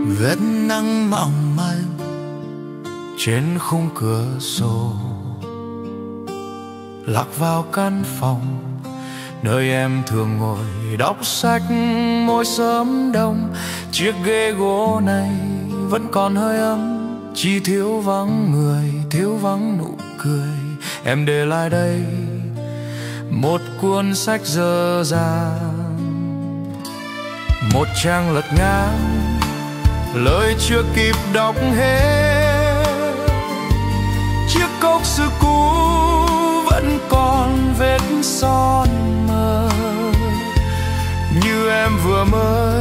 Vết nắng mỏng manh trên khung cửa sổ lạc vào căn phòng nơi em thường ngồi đọc sách mỗi sớm đông. Chiếc ghế gỗ này vẫn còn hơi ấm, chỉ thiếu vắng người, thiếu vắng nụ cười. Em để lại đây một cuốn sách dở dang, một trang lật ngang, lời chưa kịp đọc hết. Chiếc cốc sứ cũ vẫn còn vết son mờ, như em vừa mới